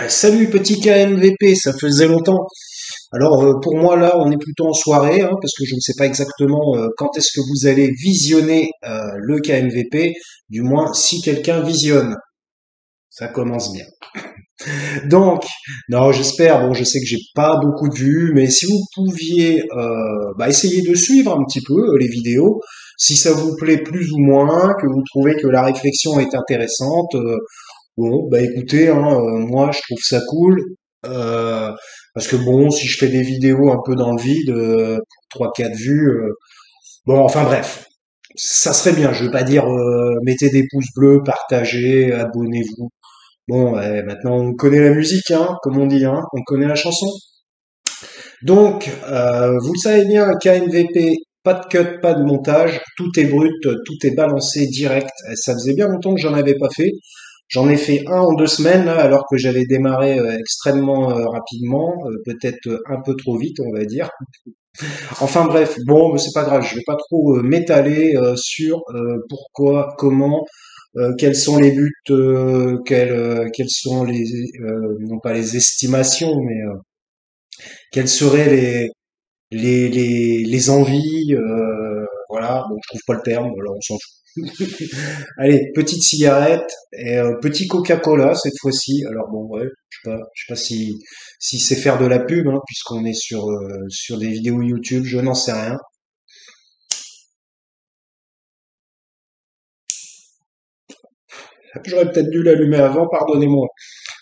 Salut petit KMVP, ça faisait longtemps. Alors pour moi là, on est plutôt en soirée, hein, parce que je ne sais pas exactement quand est-ce que vous allez visionner le KMVP, du moins si quelqu'un visionne. Ça commence bien. Donc, non, j'espère, bon, je sais que j'ai pas beaucoup de vues, mais si vous pouviez essayer de suivre un petit peu les vidéos, si ça vous plaît plus ou moins, que vous trouvez que la réflexion est intéressante, bon, bah écoutez, hein, moi je trouve ça cool. euh, Parce que bon, si je fais des vidéos un peu dans le vide, pour 3-4 vues, bon, enfin bref, ça serait bien. Je veux pas dire mettez des pouces bleus, partagez, abonnez-vous. Bon, ouais, maintenant on connaît la musique, hein, comme on dit, hein, on connaît la chanson. Donc, vous le savez bien, KMVP, pas de cut, pas de montage, tout est brut, tout est balancé direct. Ça faisait bien longtemps que j'en avais pas fait. J'en ai fait un en 2 semaines, là, alors que j'avais démarré extrêmement rapidement, peut-être un peu trop vite, on va dire. Enfin bref, bon, mais c'est pas grave, je vais pas trop m'étaler sur pourquoi, comment, quels sont les buts, quelles sont non pas les estimations, mais quelles seraient les envies, voilà, bon, je trouve pas le terme, voilà, on s'en fout. Allez, petite cigarette et petit Coca-Cola cette fois-ci. Alors bon, ouais, je sais pas si c'est faire de la pub, hein, puisqu'on est sur des vidéos YouTube, je n'en sais rien. J'aurais peut-être dû l'allumer avant, pardonnez-moi.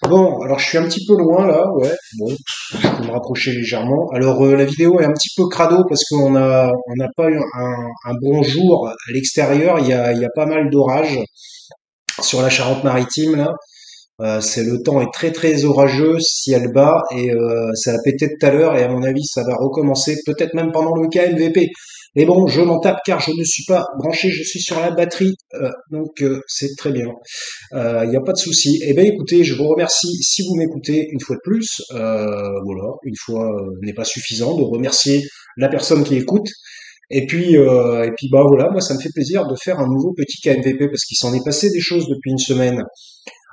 Bon, alors je suis un petit peu loin là, ouais. Bon, je peux me rapprocher légèrement. Alors la vidéo est un petit peu crado parce qu'on n'a pas eu un bon jour à l'extérieur. Il y a pas mal d'orages sur la Charente-Maritime là. Le temps est très très orageux, ciel bas et ça a pété tout à l'heure et à mon avis ça va recommencer peut-être même pendant le KLVP. Mais bon, je m'en tape car je ne suis pas branché, je suis sur la batterie, donc c'est très bien. Il n'y a pas de souci. Eh bien écoutez, je vous remercie si vous m'écoutez une fois de plus. Voilà, une fois n'est pas suffisant de remercier la personne qui écoute. Et puis bah voilà, moi ça me fait plaisir de faire un nouveau petit KMVP parce qu'il s'en est passé des choses depuis une semaine.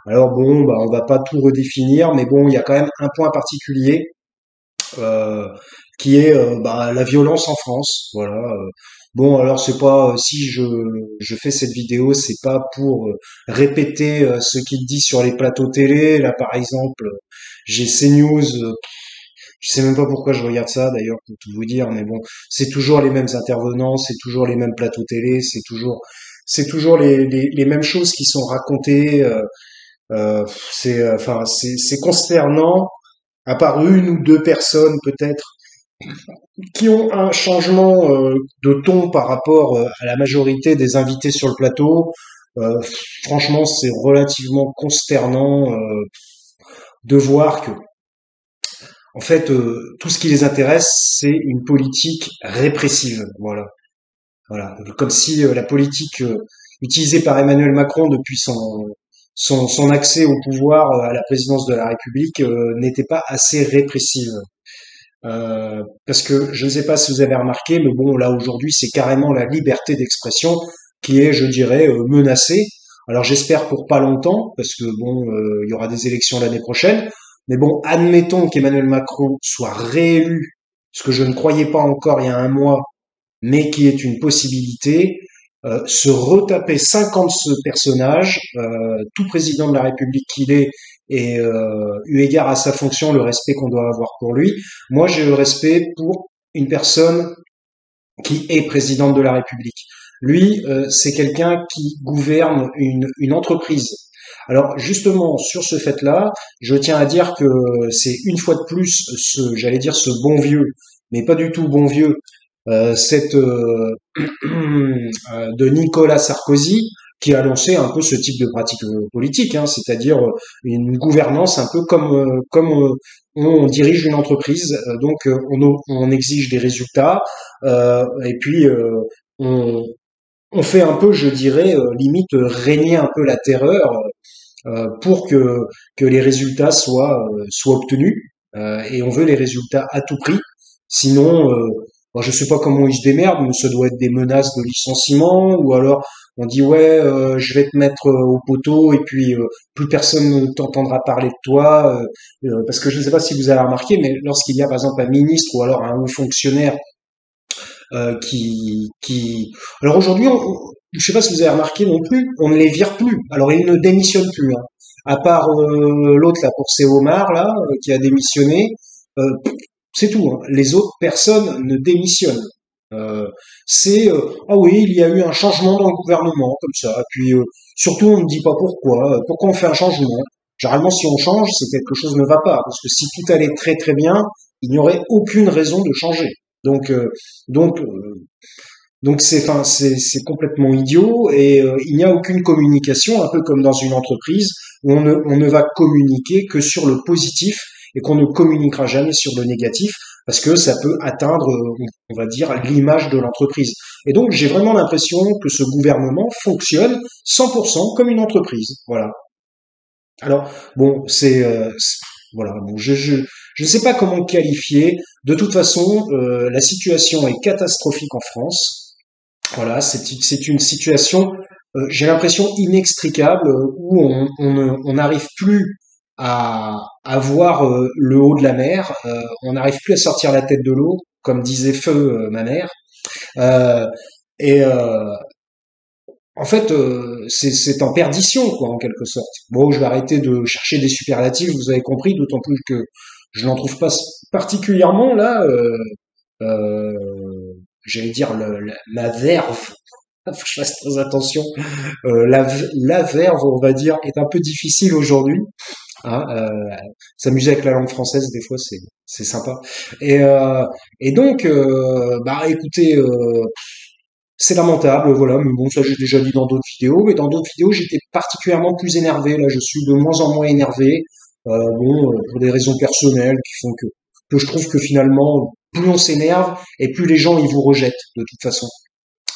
Alors bon, bah, on va pas tout redéfinir, mais bon, il y a quand même un point particulier euh, qui est la violence en France. Voilà. Bon, alors c'est pas si je fais cette vidéo, c'est pas pour répéter ce qu'il dit sur les plateaux télé. Là, par exemple, j'ai CNews. Je sais même pas pourquoi je regarde ça d'ailleurs pour tout vous dire, mais bon, c'est toujours les mêmes intervenants, c'est toujours les mêmes plateaux télé, c'est toujours les mêmes choses qui sont racontées. C'est consternant, à part une ou deux personnes peut-être qui ont un changement de ton par rapport à la majorité des invités sur le plateau. Euh, Franchement, c'est relativement consternant de voir que, en fait, tout ce qui les intéresse, c'est une politique répressive. Voilà, voilà, comme si la politique utilisée par Emmanuel Macron depuis son accès au pouvoir à la présidence de la République n'était pas assez répressive. Parce que je ne sais pas si vous avez remarqué, mais bon, là aujourd'hui, c'est carrément la liberté d'expression qui est, je dirais, menacée. Alors j'espère pour pas longtemps, parce que bon, il y aura des élections l'année prochaine. Mais bon, admettons qu'Emmanuel Macron soit réélu, ce que je ne croyais pas encore il y a un mois, mais qui est une possibilité. Se retaper 50 personnages, tout président de la République qu'il est, et eu égard à sa fonction, le respect qu'on doit avoir pour lui. Moi, j'ai le respect pour une personne qui est présidente de la République. Lui, c'est quelqu'un qui gouverne une entreprise. Alors justement, sur ce fait-là, je tiens à dire que c'est une fois de plus j'allais dire ce bon vieux, mais pas du tout bon vieux, cette de Nicolas Sarkozy qui a lancé un peu ce type de pratique politique, hein, c'est-à-dire une gouvernance un peu comme on dirige une entreprise. Donc on exige des résultats et puis on fait un peu, je dirais, limite régner un peu la terreur pour que les résultats soient obtenus. Et on veut les résultats à tout prix. Sinon, Bon, je sais pas comment ils se démerdent, mais ça doit être des menaces de licenciement, ou alors on dit ouais, je vais te mettre au poteau et puis plus personne ne t'entendra parler de toi, parce que je ne sais pas si vous avez remarqué, mais lorsqu'il y a par exemple un ministre ou alors un haut fonctionnaire alors aujourd'hui, je sais pas si vous avez remarqué non plus, on ne les vire plus. Alors ils ne démissionnent plus, hein. À part l'autre là pour ces homards là qui a démissionné, euh, c'est tout, hein. Les autres personnes ne démissionnent. Euh, c'est ah oui, il y a eu un changement dans le gouvernement comme ça. Puis surtout on ne dit pas pourquoi. Pourquoi on fait un changement? Généralement, si on change, c'est que quelque chose ne va pas. Parce que si tout allait très très bien, il n'y aurait aucune raison de changer. Donc donc euh, donc c'est complètement idiot et il n'y a aucune communication, un peu comme dans une entreprise où on ne va communiquer que sur le positif et qu'on ne communiquera jamais sur le négatif parce que ça peut atteindre, on va dire, l'image de l'entreprise. Et donc j'ai vraiment l'impression que ce gouvernement fonctionne 100% comme une entreprise. Voilà. Alors bon, voilà. Bon, je ne sais pas comment le qualifier. De toute façon, la situation est catastrophique en France. Voilà, c'est une situation, j'ai l'impression inextricable, où on n'arrive plus à voir le haut de la mer, on n'arrive plus à sortir la tête de l'eau, comme disait Feu, ma mère. Euh, et en fait, c'est en perdition, quoi, en quelque sorte. Bon, je vais arrêter de chercher des superlatifs, vous avez compris, d'autant plus que je n'en trouve pas particulièrement là. Euh, J'allais dire la verve. Faut que je fasse très attention. La verve, on va dire, est un peu difficile aujourd'hui. Hein, s'amuser avec la langue française, des fois, c'est sympa. Et, euh, et donc, bah, écoutez, c'est lamentable, voilà. Mais bon, ça j'ai déjà dit dans d'autres vidéos. Mais dans d'autres vidéos, j'étais particulièrement plus énervé. Là, je suis de moins en moins énervé. Pour des raisons personnelles qui font que je trouve que finalement, plus on s'énerve et plus les gens ils vous rejettent de toute façon.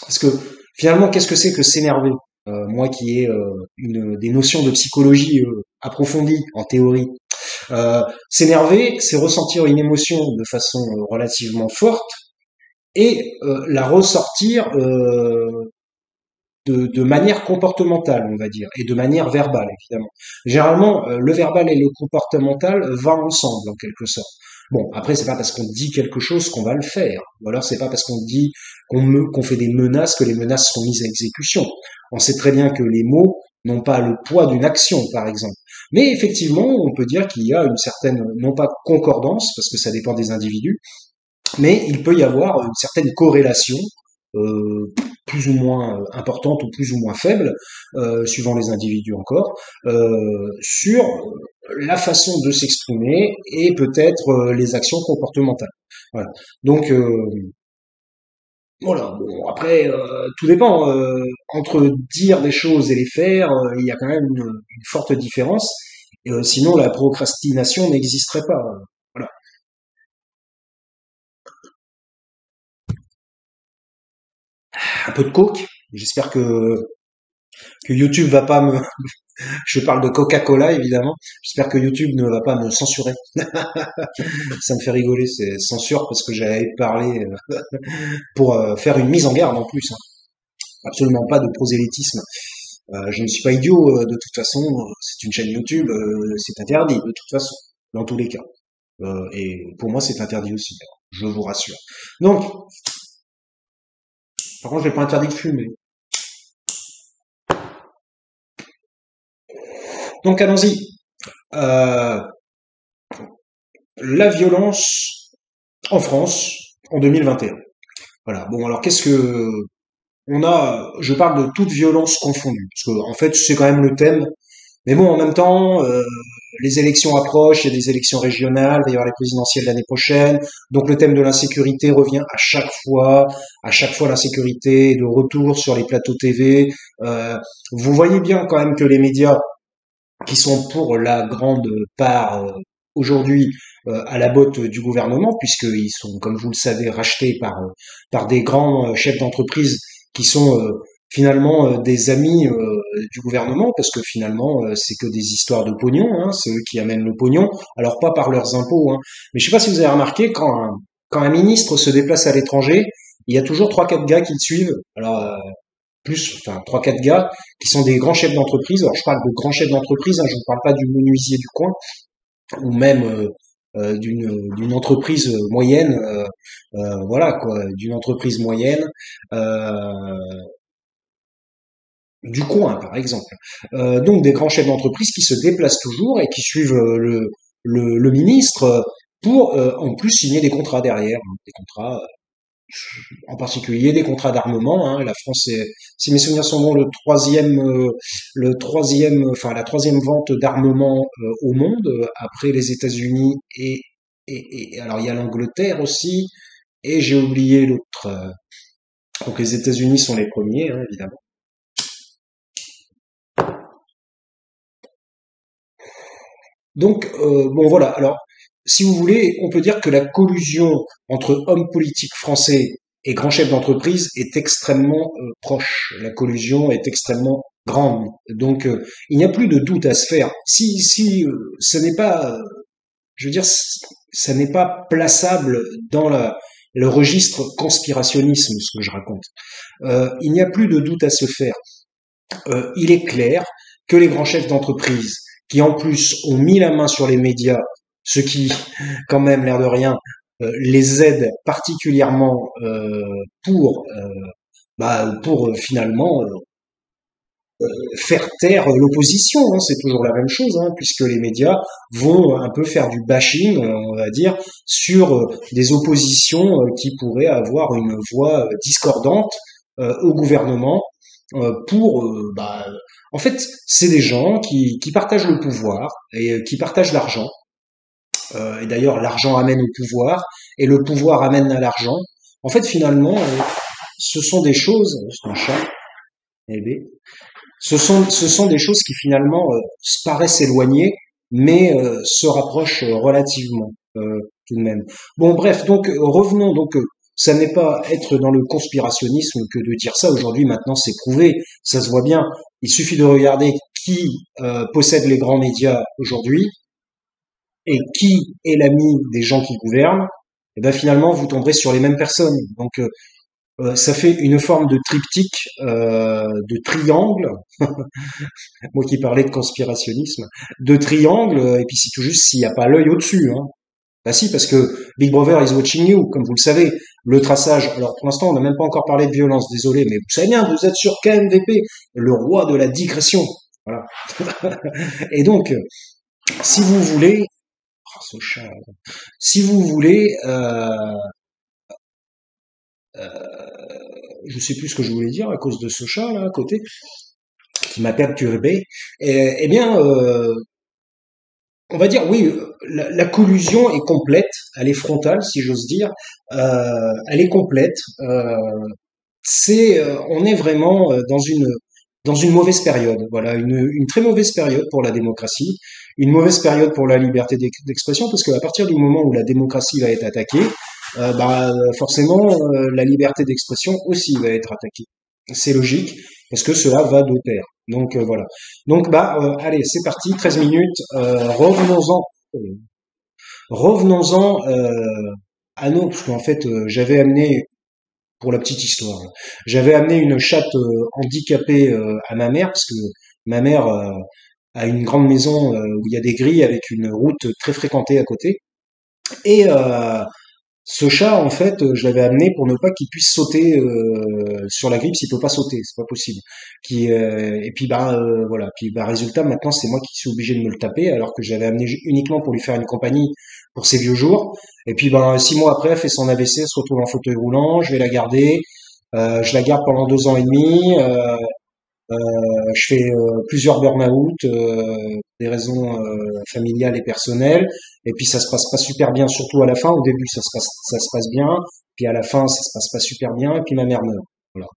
Parce que finalement, qu'est-ce que c'est que s'énerver? Moi qui ai des notions de psychologie approfondies en théorie, s'énerver, c'est ressentir une émotion de façon relativement forte et la ressortir de manière comportementale, on va dire, et de manière verbale, évidemment. Généralement, le verbal et le comportemental vont ensemble, en quelque sorte. Bon, après, c'est pas parce qu'on dit quelque chose qu'on va le faire. Ou alors, c'est pas parce qu'on dit qu'on fait des menaces que les menaces seront mises à exécution. On sait très bien que les mots n'ont pas le poids d'une action, par exemple. Mais effectivement, on peut dire qu'il y a une certaine, non pas concordance, parce que ça dépend des individus, mais il peut y avoir une certaine corrélation, plus ou moins importante ou plus ou moins faible, suivant les individus encore, sur la façon de s'exprimer et peut-être les actions comportementales. Voilà. Donc voilà. Bon, après, tout dépend. Entre dire des choses et les faire, il y a quand même une forte différence. Sinon, la procrastination n'existerait pas. Voilà. Un peu de coke. J'espère que YouTube va pas me, je parle de Coca-Cola évidemment. J'espère que YouTube ne va pas me censurer. Ça me fait rigoler, c'est censure parce que j'avais parlé pour faire une mise en garde en plus, hein. Absolument pas de prosélytisme. Je ne suis pas idiot de toute façon. C'est une chaîne YouTube, c'est interdit de toute façon, dans tous les cas. Et pour moi, c'est interdit aussi. Je vous rassure. Donc, par contre, je n'ai pas interdit de fumer. Donc, allons-y. Euh, la violence en France en 2021. Voilà. Bon, alors qu'est-ce que je parle de toute violence confondue, parce que en fait c'est quand même le thème. Mais bon, en même temps, les élections approchent, il y a des élections régionales, il va y avoir les présidentielles l'année prochaine, donc le thème de l'insécurité revient à chaque fois. À chaque fois, l'insécurité est de retour sur les plateaux TV. Euh, Vous voyez bien quand même que les médias, qui sont pour la grande part aujourd'hui à la botte du gouvernement, puisqu'ils sont, comme vous le savez, rachetés par des grands chefs d'entreprise qui sont finalement des amis du gouvernement, parce que finalement c'est que des histoires de pognon, hein, c'est eux qui amènent le pognon, alors pas par leurs impôts, hein. Mais je sais pas si vous avez remarqué, quand un ministre se déplace à l'étranger, il y a toujours trois quatre gars qui le suivent. Alors plus, enfin trois quatre gars qui sont des grands chefs d'entreprise. Alors je parle de grands chefs d'entreprise, hein, je ne parle pas du menuisier du coin ou même d'une entreprise moyenne, voilà quoi, d'une entreprise moyenne du coin par exemple. Donc des grands chefs d'entreprise qui se déplacent toujours et qui suivent le ministre pour en plus signer des contrats derrière, hein, des contrats en particulier des contrats d'armement. Hein. La France est, si mes souvenirs sont bons, enfin la troisième vente d'armement au monde après les États-Unis et alors il y a l'Angleterre aussi et j'ai oublié l'autre. Donc les États-Unis sont les premiers, hein, évidemment. Donc bon voilà. Alors si vous voulez, on peut dire que la collusion entre hommes politiques français et grands chefs d'entreprise est extrêmement proche. La collusion est extrêmement grande. Donc il n'y a plus de doute à se faire. Si ce n'est pas, je veux dire, ça n'est pas plaçable dans le registre conspirationnisme, ce que je raconte. Il n'y a plus de doute à se faire. Il est clair que les grands chefs d'entreprise, qui en plus ont mis la main sur les médias, ce qui, quand même, l'air de rien, les aide particulièrement pour finalement faire taire l'opposition. Hein, c'est toujours la même chose, hein, puisque les médias vont un peu faire du bashing, on va dire, sur des oppositions qui pourraient avoir une voix discordante au gouvernement en fait, c'est des gens qui partagent le pouvoir et qui partagent l'argent. Et d'ailleurs, l'argent amène au pouvoir et le pouvoir amène à l'argent. En fait, finalement, ce sont des choses, c'est un chat, eh bien, ce sont des choses qui finalement paraissent éloignées, mais se rapprochent relativement tout de même. Bon, bref, donc revenons donc. Ça n'est pas être dans le conspirationnisme que de dire ça. Aujourd'hui, maintenant, c'est prouvé. Ça se voit bien. Il suffit de regarder qui possède les grands médias aujourd'hui et qui est l'ami des gens qui gouvernent. Et ben finalement, vous tomberez sur les mêmes personnes. Donc, ça fait une forme de triptyque, de triangle. Moi qui parlais de conspirationnisme, de triangle. Et puis c'est tout juste s'il n'y a pas l'œil au-dessus. Hein. Bah si, parce que Big Brother is watching you, comme vous le savez. Le traçage, alors pour l'instant on n'a même pas encore parlé de violence, désolé, mais vous savez bien, vous êtes sur KMVP, le roi de la digression. Voilà. Et donc, si vous voulez, oh, ce chat, si vous voulez, je sais plus ce que je voulais dire à cause de ce chat là à côté, qui m'a perturbé, eh bien, on va dire, oui, la collusion est complète, elle est frontale, si j'ose dire, elle est complète. On est vraiment dans une mauvaise période. Voilà, une très mauvaise période pour la démocratie, une mauvaise période pour la liberté d'expression, parce qu'à partir du moment où la démocratie va être attaquée, forcément, la liberté d'expression aussi va être attaquée. C'est logique, parce que cela va de pair. Donc voilà. Donc allez, c'est parti, 13 minutes. Revenons-en à nous, parce qu'en fait, j'avais amené, pour la petite histoire, j'avais amené une chatte handicapée à ma mère, parce que ma mère a une grande maison où il y a des grilles avec une route très fréquentée à côté. Et ce chat, en fait, je l'avais amené pour ne pas qu'il puisse sauter sur la grille, s'il peut pas sauter, c'est pas possible. Et puis voilà. Puis résultat, maintenant c'est moi qui suis obligé de me le taper, alors que je l'avais amené uniquement pour lui faire une compagnie pour ses vieux jours. Et puis 6 mois après, elle fait son AVC, elle se retrouve en fauteuil roulant. Je vais la garder. Je la garde pendant 2 ans et demi. Je fais plusieurs burn-out, des raisons familiales et personnelles, et puis ça se passe pas super bien, surtout à la fin. Au début, ça se passe bien, puis à la fin, ça se passe pas super bien, et puis ma mère meurt. Voilà.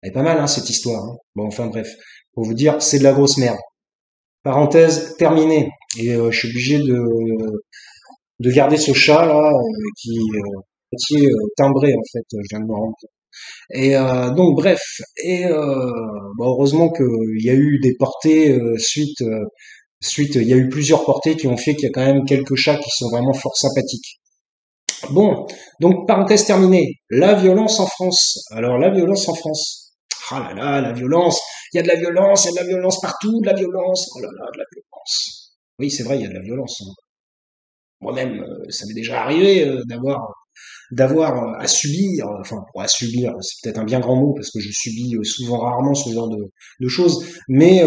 Elle est pas mal, hein, cette histoire. Hein. Bon, enfin bref, pour vous dire, c'est de la grosse merde. Parenthèse terminée. Et je suis obligé de garder ce chat là, qui est timbré en fait. Je viens de me rendre compte. Et donc bref, et heureusement qu'il y a eu des portées il y a eu plusieurs portées qui ont fait qu'il y a quand même quelques chats qui sont vraiment fort sympathiques. Bon, donc parenthèse terminée. La violence en France. Alors la violence en France. Ah là là, la violence. Il y a de la violence, il y a de la violence partout, de la violence. Oh là là, de la violence. Oui, c'est vrai, il y a de la violence, hein. Moi-même, ça m'est déjà arrivé d'avoir à subir, enfin pour à subir, c'est peut-être un bien grand mot parce que je subis souvent rarement ce genre de choses, mais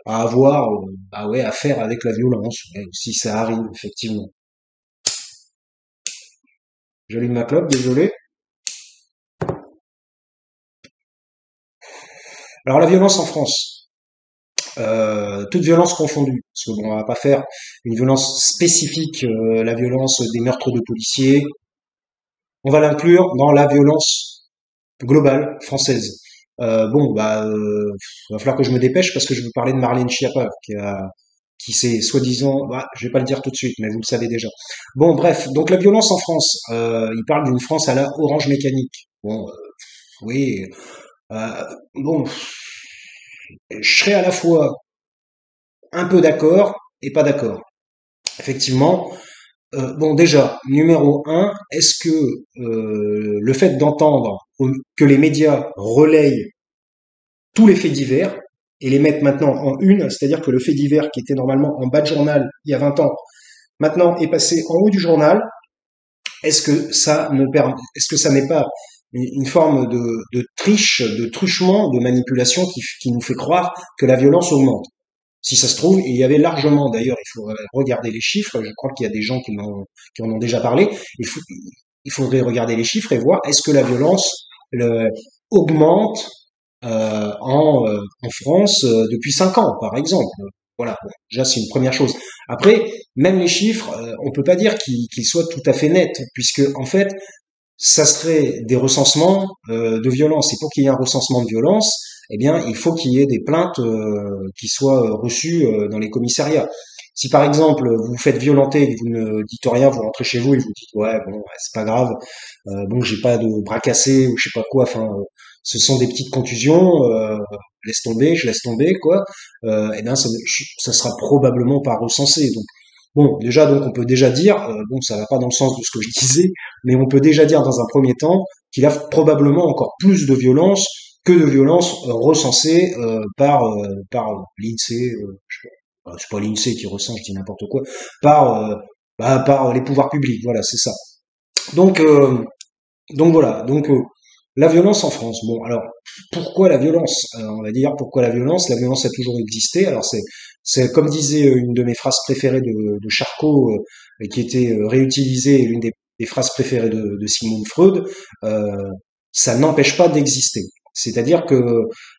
à avoir bah ouais, à faire avec la violence, ouais, si ça arrive, effectivement. J'allume ma clope, désolé. Alors la violence en France, toute violence confondue, parce que bon, on va pas faire une violence spécifique, la violence des meurtres de policiers, on va l'inclure dans la violence globale française. Bon, bah, va falloir que je me dépêche parce que je veux parler de Marlène Schiappa, qui s'est soi-disant, bah, je vais pas le dire tout de suite, mais vous le savez déjà. Bon, bref, donc la violence en France, il parle d'une France à la Orange Mécanique. Bon, oui, euh, bon, je serais à la fois un peu d'accord et pas d'accord. Effectivement, bon, déjà, numéro un, est-ce que le fait d'entendre que les médias relayent tous les faits divers et les mettent maintenant en une, c'est-à-dire que le fait divers qui était normalement en bas de journal il y a 20 ans, maintenant est passé en haut du journal, est-ce que ça n'est pas une forme de triche, de truchement, de manipulation qui nous fait croire que la violence augmente? Si ça se trouve, il y avait largement, d'ailleurs, il faudrait regarder les chiffres, je crois qu'il y a des gens qui en ont déjà parlé, il faudrait regarder les chiffres et voir est-ce que la violence augmente en France depuis 5 ans, par exemple. Voilà, bon, déjà c'est une première chose. Après, même les chiffres, on peut pas dire qu'ils soient tout à fait nets, puisque en fait, ça serait des recensements de violence. Et pour qu'il y ait un recensement de violence, eh bien, il faut qu'il y ait des plaintes qui soient reçues dans les commissariats. Si par exemple vous vous faites violenter et que vous ne dites rien, vous rentrez chez vous et vous dites ouais bon ouais, c'est pas grave, bon j'ai pas de bras cassés ou je sais pas quoi, enfin ce sont des petites contusions, laisse tomber, je laisse tomber quoi, eh bien ça sera probablement pas recensé. Donc bon déjà donc on peut déjà dire bon ça va pas dans le sens de ce que je disais, mais on peut déjà dire dans un premier temps qu'il a probablement encore plus de violence que de violence recensée par l'INSEE, c'est pas l'INSEE qui recense, je dis n'importe quoi, par les pouvoirs publics, voilà, c'est ça. Donc, euh, donc voilà, la violence en France. Bon, alors pourquoi la violence? On va dire pourquoi la violence. La violence a toujours existé. Alors c'est comme disait une de mes phrases préférées de Charcot, qui était réutilisée, l'une des phrases préférées de Sigmund Freud. euh, Ça n'empêche pas d'exister. C'est-à-dire que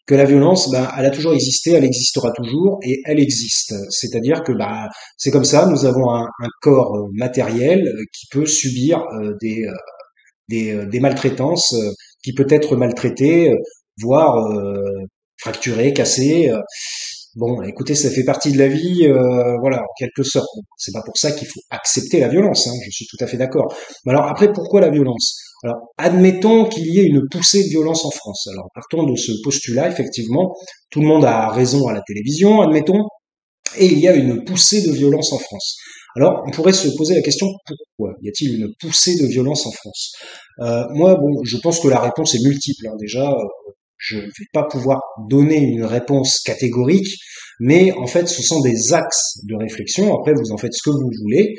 la violence, ben, elle a toujours existé, elle existera toujours et elle existe. C'est-à-dire que bah, c'est comme ça, nous avons un corps matériel qui peut subir des maltraitances, qui peut être maltraité, voire fracturé, cassé. Bon, écoutez, ça fait partie de la vie, voilà, en quelque sorte. Bon, c'est pas pour ça qu'il faut accepter la violence, hein, je suis tout à fait d'accord. Mais alors après, pourquoi la violence? Alors, admettons qu'il y ait une poussée de violence en France. Alors, partons de ce postulat, effectivement, tout le monde a raison à la télévision, admettons, et il y a une poussée de violence en France. Alors, on pourrait se poser la question, pourquoi y a-t-il une poussée de violence en France? Moi, bon, je pense que la réponse est multiple, hein. Déjà, je ne vais pas pouvoir donner une réponse catégorique, mais en fait, ce sont des axes de réflexion. Après, vous en faites ce que vous voulez.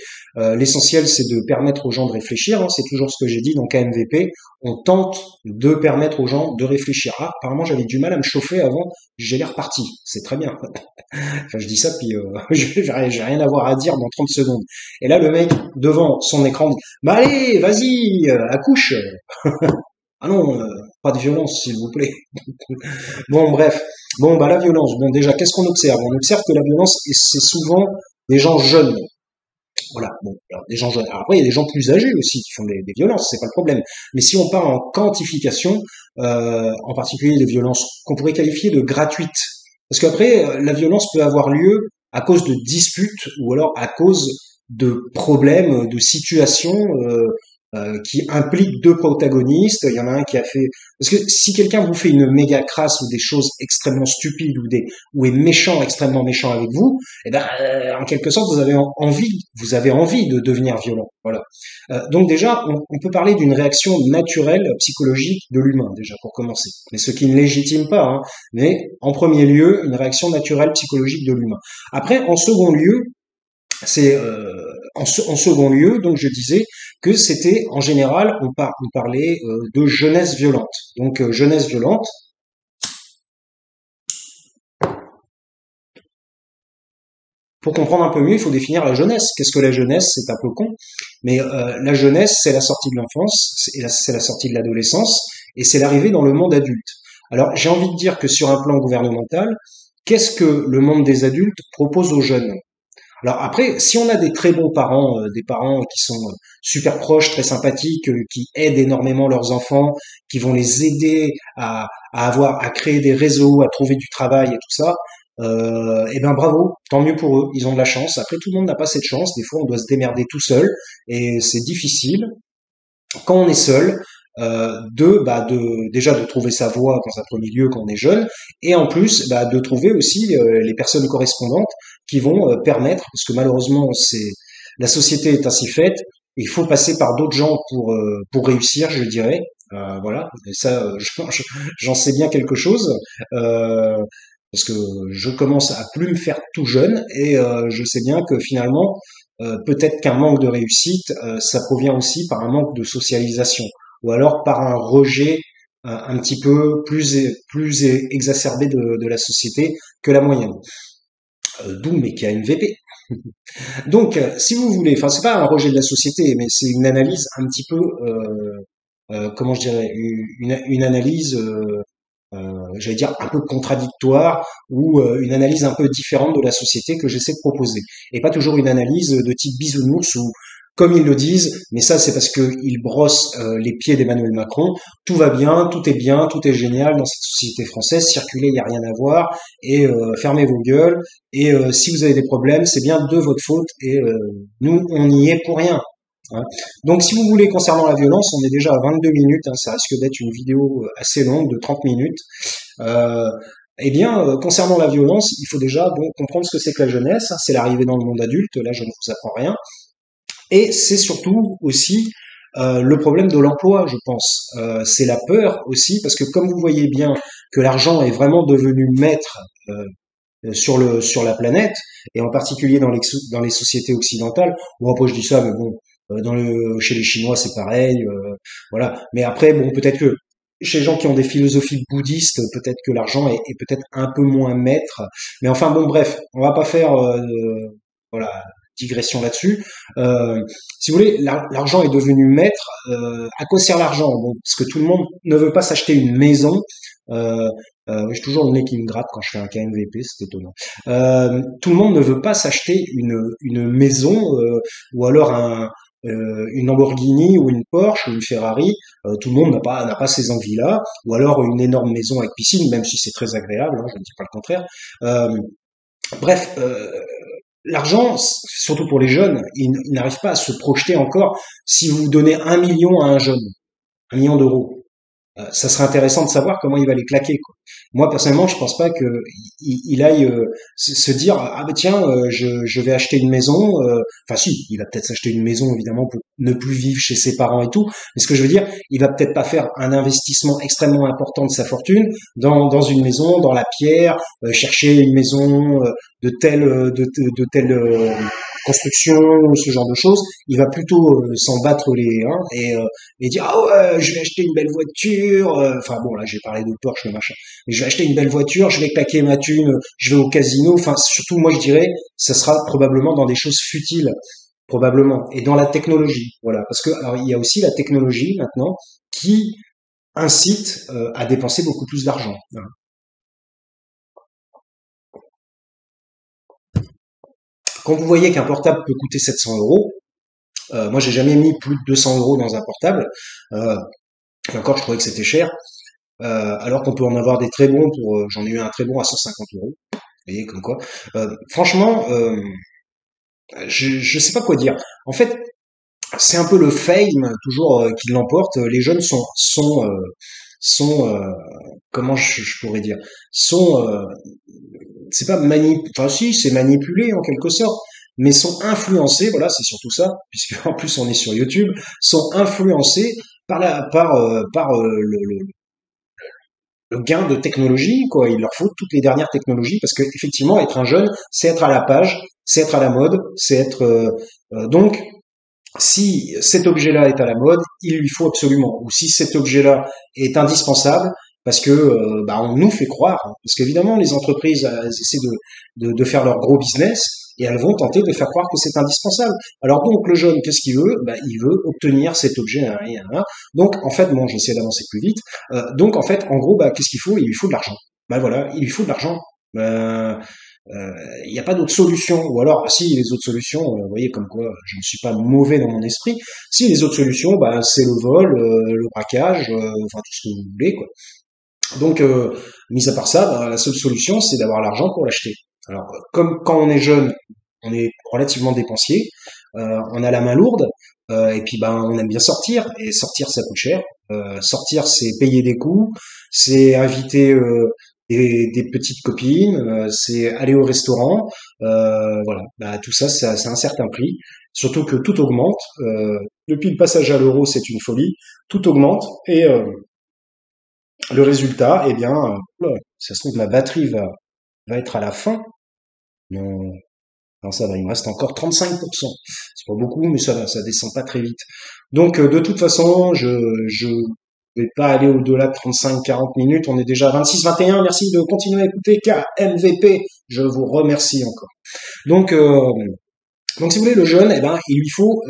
L'essentiel, c'est de permettre aux gens de réfléchir, hein. C'est toujours ce que j'ai dit dans KMVP. On tente de permettre aux gens de réfléchir. Ah, apparemment, j'avais du mal à me chauffer avant. J'ai l'air parti. C'est très bien. Enfin, je dis ça, puis j'ai rien à avoir à dire dans 30 secondes. Et là, le mec, devant son écran, dit, bah allez, vas-y, accouche. Ah non, pas de violence, s'il vous plaît. Bon, bref. Bon, bah la violence. Bon, déjà, qu'est-ce qu'on observe? On observe que la violence, c'est souvent des gens jeunes. Voilà. Bon, alors, des gens jeunes. Alors, après, il y a des gens plus âgés aussi qui font des violences, c'est pas le problème. Mais si on parle en quantification, en particulier des violences qu'on pourrait qualifier de gratuites, parce qu'après, la violence peut avoir lieu à cause de disputes ou alors à cause de problèmes, de situations qui implique deux protagonistes. Il y en a un qui a fait... Parce que si quelqu'un vous fait une méga crasse ou des choses extrêmement stupides ou est méchant, extrêmement méchant avec vous, eh ben, en quelque sorte, vous avez envie de devenir violent. Voilà. Donc déjà, on peut parler d'une réaction naturelle psychologique de l'humain, déjà, pour commencer. Mais ce qui ne légitime pas, hein, mais en premier lieu, une réaction naturelle psychologique de l'humain. Après, en second lieu, c'est en second lieu, donc je disais que c'était en général, on parlait de jeunesse violente. Donc jeunesse violente. Pour comprendre un peu mieux, il faut définir la jeunesse. Qu'est-ce que la jeunesse? C'est un peu con, mais la jeunesse, c'est la sortie de l'enfance, c'est la sortie de l'adolescence, et c'est l'arrivée dans le monde adulte. Alors j'ai envie de dire que sur un plan gouvernemental, qu'est-ce que le monde des adultes propose aux jeunes? Alors après, si on a des très bons parents, des parents qui sont super proches, très sympathiques, qui aident énormément leurs enfants, qui vont les aider à créer des réseaux, à trouver du travail et tout ça, eh ben bravo, tant mieux pour eux, ils ont de la chance. Après, tout le monde n'a pas cette chance. Des fois, on doit se démerder tout seul et c'est difficile quand on est seul, déjà de trouver sa voie dans un premier lieu quand on est jeune, et en plus de trouver aussi les personnes correspondantes qui vont permettre, parce que malheureusement c'est la société est ainsi faite, il faut passer par d'autres gens pour réussir, je dirais. Voilà, et ça j'en sais bien quelque chose. Euh, parce que je commence à plus me faire tout jeune et je sais bien que finalement peut-être qu'un manque de réussite, ça provient aussi par un manque de socialisation, ou alors par un rejet un petit peu plus exacerbé de la société que la moyenne. D'où mes KNVP. Donc, si vous voulez, enfin c'est pas un rejet de la société, mais c'est une analyse un petit peu, comment je dirais, une analyse j'allais dire un peu contradictoire ou une analyse un peu différente de la société que j'essaie de proposer. Et pas toujours une analyse de type bisounours ou comme ils le disent, mais ça c'est parce qu'ils brossent les pieds d'Emmanuel Macron, bien, tout est génial dans cette société française, circulez, il n'y a rien à voir, et fermez vos gueules, et si vous avez des problèmes, c'est bien de votre faute, et nous, on n'y est pour rien. Hein. Donc, si vous voulez, concernant la violence, on est déjà à 22 minutes, hein, ça risque d'être une vidéo assez longue de 30 minutes. Euh, eh bien, concernant la violence, il faut déjà donc comprendre ce que c'est que la jeunesse, hein, c'est l'arrivée dans le monde adulte, là je ne vous apprends rien, et c'est surtout aussi le problème de l'emploi, je pense. C'est la peur aussi, parce que comme vous voyez bien que l'argent est vraiment devenu maître sur la planète, et en particulier dans les sociétés occidentales. Bon, après je dis ça, mais bon, chez les Chinois c'est pareil, voilà. Mais après, bon, peut-être que chez les gens qui ont des philosophies bouddhistes, peut-être que l'argent est peut-être un peu moins maître. Mais enfin, bon, bref, on va pas faire, voilà, digression là-dessus. Euh, si vous voulez, l'argent est devenu maître. À quoi sert l'argent? Bon, parce que tout le monde ne veut pas s'acheter une maison. Euh, j'ai toujours le nez qui me gratte quand je fais un KMVP, c'est étonnant. Tout le monde ne veut pas s'acheter une maison ou alors une Lamborghini ou une Porsche ou une Ferrari. Tout le monde n'a pas ces envies-là. Ou alors une énorme maison avec piscine, même si c'est très agréable, hein, je ne dis pas le contraire. Euh, bref, l'argent, surtout pour les jeunes, ils n'arrivent pas à se projeter encore. Si vous donnez 1 million à un jeune, 1 million d'euros, ça serait intéressant de savoir comment il va les claquer, quoi. Moi personnellement, je pense pas que il aille se dire ah bah tiens je vais acheter une maison. Enfin si, il va peut-être s'acheter une maison évidemment pour ne plus vivre chez ses parents et tout. Mais ce que je veux dire, il va peut-être pas faire un investissement extrêmement important de sa fortune dans une maison, dans la pierre, chercher une maison de telle construction ou ce genre de choses. Il va plutôt s'en battre les hein, et dire ah ouais je vais acheter une belle voiture. Enfin bon là j'ai parlé de Porsche le machin. Mais je vais acheter une belle voiture, je vais claquer ma thune, je vais au casino. Enfin surtout moi je dirais ça sera probablement dans des choses futiles probablement et dans la technologie. Voilà parce que alors il y a aussi la technologie maintenant qui incite à dépenser beaucoup plus d'argent. Hein. Quand vous voyez qu'un portable peut coûter 700 euros, moi j'ai jamais mis plus de 200 euros dans un portable. Euh, et encore, je trouvais que c'était cher. Alors qu'on peut en avoir des très bons j'en ai eu un très bon à 150 euros. Vous voyez, comme quoi. Franchement, je sais pas quoi dire. En fait, c'est un peu le fame toujours qui l'emporte. Les jeunes sont comment je pourrais dire, sont c'est pas enfin si, c'est manipulé en quelque sorte, mais sont influencés, voilà, c'est surtout ça, puisque en plus on est sur YouTube, sont influencés par le gain de technologie, quoi. Il leur faut toutes les dernières technologies parce que effectivement, être un jeune, c'est être à la page, c'est être à la mode, c'est être donc si cet objet-là est à la mode, il lui faut absolument. Ou si cet objet-là est indispensable, parce que bah, on nous fait croire, hein. Parce qu'évidemment, les entreprises elles essaient de faire leur gros business et elles vont tenter de faire croire que c'est indispensable. Alors donc le jeune, qu'est-ce qu'il veut? Bah, il veut obtenir cet objet. Donc en fait, bon, j'essaie d'avancer plus vite. Donc en fait, en gros, bah, qu'est-ce qu'il faut? Il lui faut de l'argent. Bah voilà, il lui faut de l'argent. Euh, il n'y a pas d'autre solution. Ou alors, si les autres solutions, vous voyez comme quoi je ne suis pas mauvais dans mon esprit. Si les autres solutions, bah, c'est le vol, le braquage, enfin tout ce que vous voulez, quoi. Donc, mis à part ça, bah, la seule solution, c'est d'avoir l'argent pour l'acheter. Alors, comme quand on est jeune, on est relativement dépensier, on a la main lourde, et puis ben on aime bien sortir, et sortir ça coûte cher. Sortir, c'est payer des coûts, c'est inviter des petites copines, c'est aller au restaurant, voilà. Bah, tout ça, ça a un certain prix. Surtout que tout augmente. Depuis le passage à l'euro, c'est une folie. Tout augmente et le résultat, eh bien, oula, ça se trouve ma batterie va être à la fin. Non, non, ça va, il me reste encore 35%. C'est pas beaucoup, mais ça va, ça descend pas très vite. Donc, de toute façon, je vais pas aller au-delà de 35-40 minutes. On est déjà à 26-21. Merci de continuer à écouter KMVP. Je vous remercie encore. Donc, si vous voulez, le jeune, eh ben, il lui faut,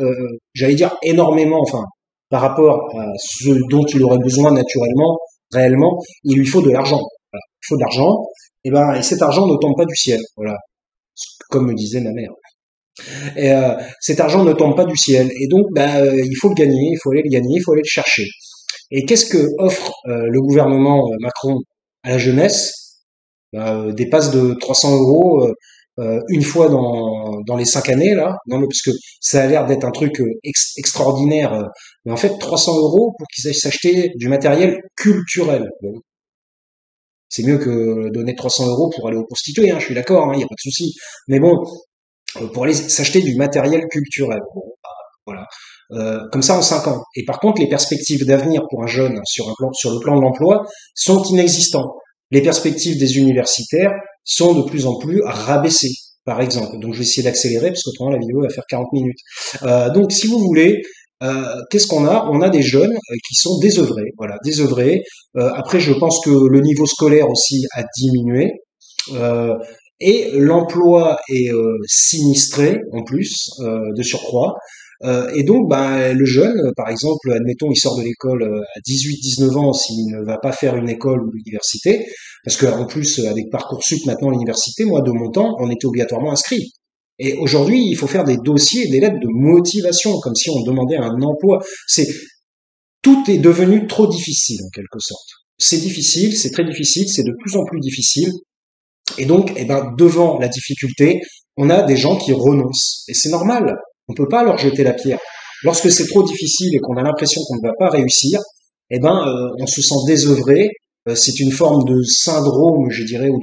j'allais dire énormément, enfin, par rapport à ce dont il aurait besoin naturellement, réellement, il lui faut de l'argent. Voilà. Il faut de l'argent. Et cet argent ne tombe pas du ciel. Voilà. Comme me disait ma mère. Et cet argent ne tombe pas du ciel. Et donc, il faut le gagner, il faut aller le gagner, il faut aller le chercher. Et qu'est-ce que offre le gouvernement Macron à la jeunesse? Des passes de 300 euros une fois dans les 5 années là. Non, mais parce que ça a l'air d'être un truc extraordinaire. Mais en fait, 300 euros pour qu'ils aillent s'acheter du matériel culturel. Bon, c'est mieux que donner 300 euros pour aller aux prostituées, hein, je suis d'accord, il n'y a pas de souci. Mais bon, pour aller s'acheter du matériel culturel. Bon, voilà. Comme ça en 5 ans. Et par contre, les perspectives d'avenir pour un jeune sur le plan de l'emploi sont inexistantes. Les perspectives des universitaires sont de plus en plus rabaissées, par exemple. Donc je vais essayer d'accélérer parce qu'autrement la vidéo va faire 40 minutes. Donc si vous voulez, qu'est-ce qu'on a? On a des jeunes qui sont désœuvrés, voilà, désœuvrés. Après, je pense que le niveau scolaire aussi a diminué. Euh, et l'emploi est sinistré en plus de surcroît. Et donc, le jeune, par exemple, admettons, il sort de l'école à 18-19 ans, s'il ne va pas faire une école ou l'université, parce qu'en plus, avec Parcoursup, maintenant, l'université, moi, de mon temps, on était obligatoirement inscrit. Et aujourd'hui, il faut faire des dossiers, des lettres de motivation, comme si on demandait un emploi. Tout est devenu trop difficile, en quelque sorte. C'est difficile, c'est très difficile, c'est de plus en plus difficile. Et donc, devant la difficulté, on a des gens qui renoncent. Et c'est normal. On peut pas leur jeter la pierre. Lorsque c'est trop difficile et qu'on a l'impression qu'on ne va pas réussir, on se sent désœuvré. C'est une forme de syndrome, je dirais, ou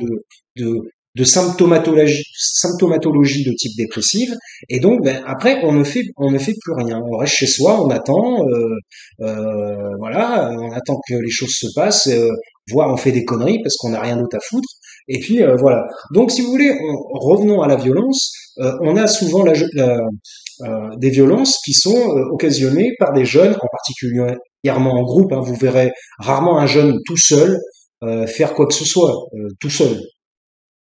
de, de symptomatologie de type dépressive. Et donc, après, on ne fait plus rien. On reste chez soi, on attend, voilà, on attend que les choses se passent, voire on fait des conneries parce qu'on n'a rien d'autre à foutre. Et puis voilà. Donc, si vous voulez, revenons à la violence. On a souvent des violences qui sont occasionnées par des jeunes, en particulièrement en groupe. Hein. Vous verrez rarement un jeune tout seul faire quoi que ce soit, tout seul.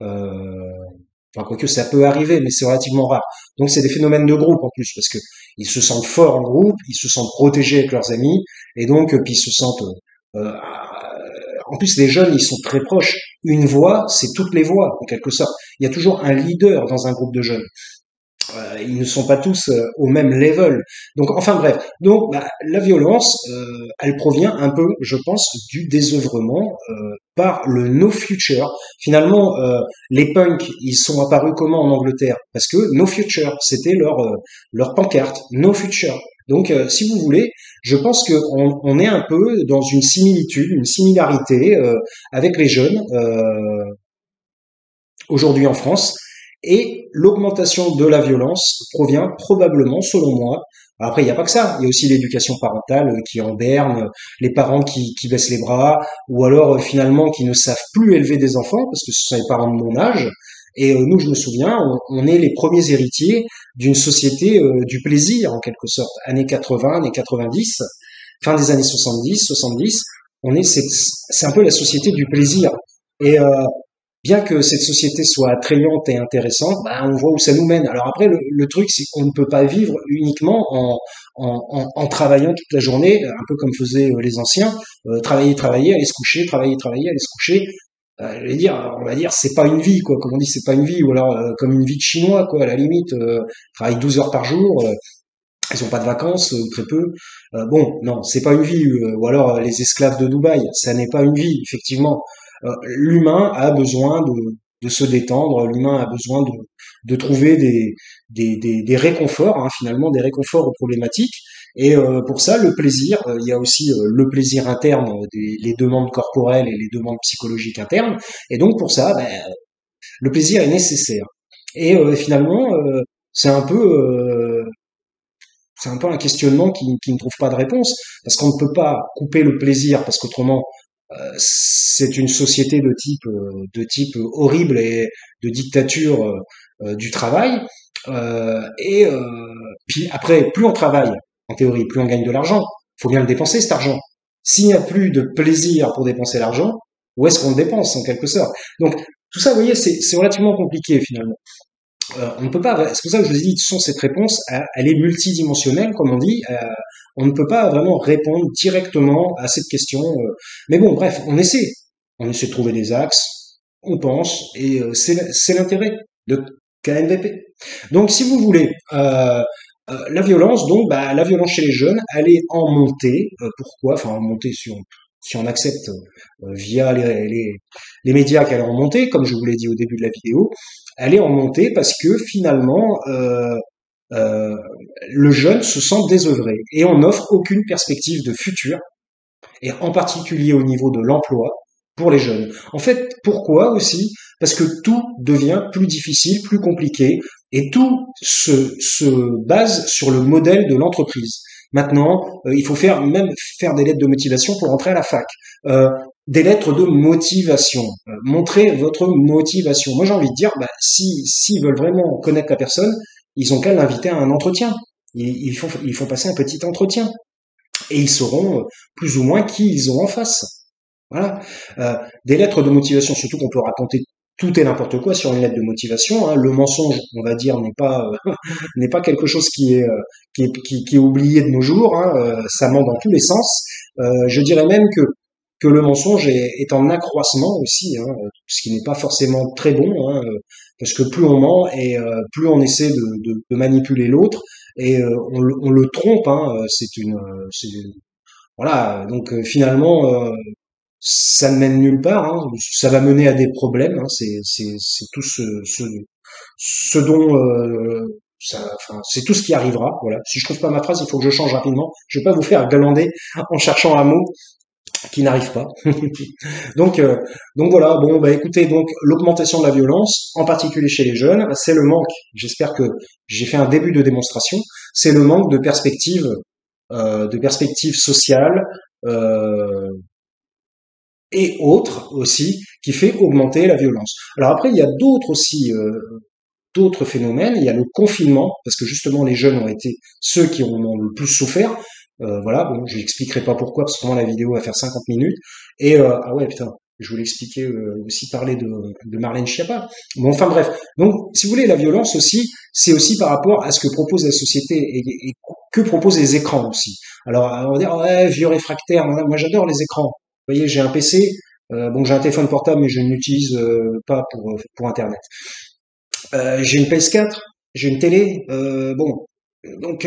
Enfin, quoique ça peut arriver, mais c'est relativement rare. Donc c'est des phénomènes de groupe en plus, parce que ils se sentent forts en groupe, ils se sentent protégés avec leurs amis, et donc puis ils se sentent. Euh, en plus, les jeunes, ils sont très proches. Une voix, c'est toutes les voix, en quelque sorte. Il y a toujours un leader dans un groupe de jeunes. Ils ne sont pas tous au même level. Donc, enfin bref. Donc, la violence, elle provient un peu, je pense, du désœuvrement par le No Future. Finalement, les punks, ils sont apparus comment en Angleterre? Parce que No Future, c'était leur pancarte. No Future. Donc, si vous voulez, je pense qu'on est un peu dans une similitude, une similarité avec les jeunes aujourd'hui en France. Et l'augmentation de la violence provient probablement, selon moi, après il n'y a pas que ça, il y a aussi l'éducation parentale qui est en berne, les parents qui baissent les bras, ou alors finalement qui ne savent plus élever des enfants, parce que ce sont les parents de mon âge. Et nous, je me souviens, on est les premiers héritiers d'une société du plaisir, en quelque sorte, années 80, années 90, fin des années 70, 70. C'est un peu la société du plaisir. Et bien que cette société soit attrayante et intéressante, bah, on voit où ça nous mène. Alors après, le truc, c'est qu'on ne peut pas vivre uniquement en travaillant toute la journée, un peu comme faisaient les anciens, travailler, travailler, aller se coucher, travailler, travailler, aller se coucher. Je vais dire, on va dire, c'est pas une vie, quoi. Comme on dit, c'est pas une vie, ou alors comme une vie de Chinois, quoi. À la limite, travaillent 12 heures par jour. Ils ont pas de vacances, très peu. Bon, non, c'est pas une vie. Ou alors les esclaves de Dubaï, ça n'est pas une vie, effectivement. L'humain a besoin de se détendre, l'humain a besoin de trouver des réconforts, hein, finalement, des réconforts aux problématiques. Et pour ça, le plaisir, il y a aussi le plaisir interne, les demandes corporelles et les demandes psychologiques internes. Et donc pour ça, ben, le plaisir est nécessaire. Et finalement, c'est un peu c'est un peu un questionnement qui ne trouve pas de réponse, parce qu'on ne peut pas couper le plaisir, parce qu'autrement, c'est une société de type horrible et de dictature du travail. Et puis après, plus on travaille, en théorie, plus on gagne de l'argent. Il faut bien le dépenser, cet argent. S'il n'y a plus de plaisir pour dépenser l'argent, où est-ce qu'on le dépense, en quelque sorte? Donc, tout ça, vous voyez, c'est relativement compliqué, finalement. On ne peut pas, c'est pour ça que je vous ai dit, de toute façon, cette réponse, elle est multidimensionnelle, comme on dit. On ne peut pas vraiment répondre directement à cette question. Mais bon, bref, on essaie. On essaie de trouver des axes, on pense, et c'est l'intérêt de KNVP. Donc, si vous voulez, la violence, donc, bah, la violence chez les jeunes, elle est en montée. Pourquoi? Enfin, en montée, si on accepte via les médias qu'elle est en montée, comme je vous l'ai dit au début de la vidéo, elle est en montée parce que finalement euh, le jeune se sent désœuvré et on n'offre aucune perspective de futur, et en particulier au niveau de l'emploi pour les jeunes. En fait, pourquoi aussi? Parce que tout devient plus difficile, plus compliqué, et tout se base sur le modèle de l'entreprise. Maintenant, il faut même faire des lettres de motivation pour entrer à la fac. Des lettres de motivation. Montrer votre motivation. Moi, j'ai envie de dire, bah, s'ils veulent vraiment connaître la personne, ils ont qu'à l'inviter à un entretien. Ils font passer un petit entretien. Et ils sauront plus ou moins qui ils ont en face. Voilà. Des lettres de motivation, surtout qu'on peut raconter tout et n'importe quoi sur une lettre de motivation. Hein. Le mensonge, on va dire, n'est pas quelque chose qui est oublié de nos jours. Hein. Ça ment dans tous les sens. Je dirais même que le mensonge est en accroissement aussi, hein, ce qui n'est pas forcément très bon, hein, parce que plus on ment et plus on essaie de manipuler l'autre, et on le trompe. Hein, voilà. Donc finalement, ça ne mène nulle part. Hein, ça va mener à des problèmes. Hein, c'est tout ce dont enfin, c'est tout ce qui arrivera. Voilà. Si je trouve pas ma phrase, il faut que je change rapidement. Je vais pas vous faire glander en cherchant un mot qui n'arrive pas. donc, donc voilà. Bon, bah écoutez, donc l'augmentation de la violence, en particulier chez les jeunes, c'est le manque. J'espère que j'ai fait un début de démonstration. C'est le manque de perspectives sociales et autres aussi qui fait augmenter la violence. Alors après, il y a d'autres aussi. D'autres phénomènes, il y a le confinement, parce que justement les jeunes ont été ceux qui en ont le plus souffert. Voilà, bon, je n'expliquerai pas pourquoi, parce que vraiment la vidéo va faire 50 minutes. Et ah ouais, putain, je voulais expliquer aussi parler de Marlène Schiappa. Bon, enfin bref. Donc, si vous voulez, la violence aussi, c'est aussi par rapport à ce que propose la société et que proposent les écrans aussi. Alors, on va dire, ouais, vieux réfractaire, moi j'adore les écrans. Vous voyez, j'ai un PC, bon, j'ai un téléphone portable, mais je ne l'utilise pas pour Internet. J'ai une PS4, j'ai une télé, bon, donc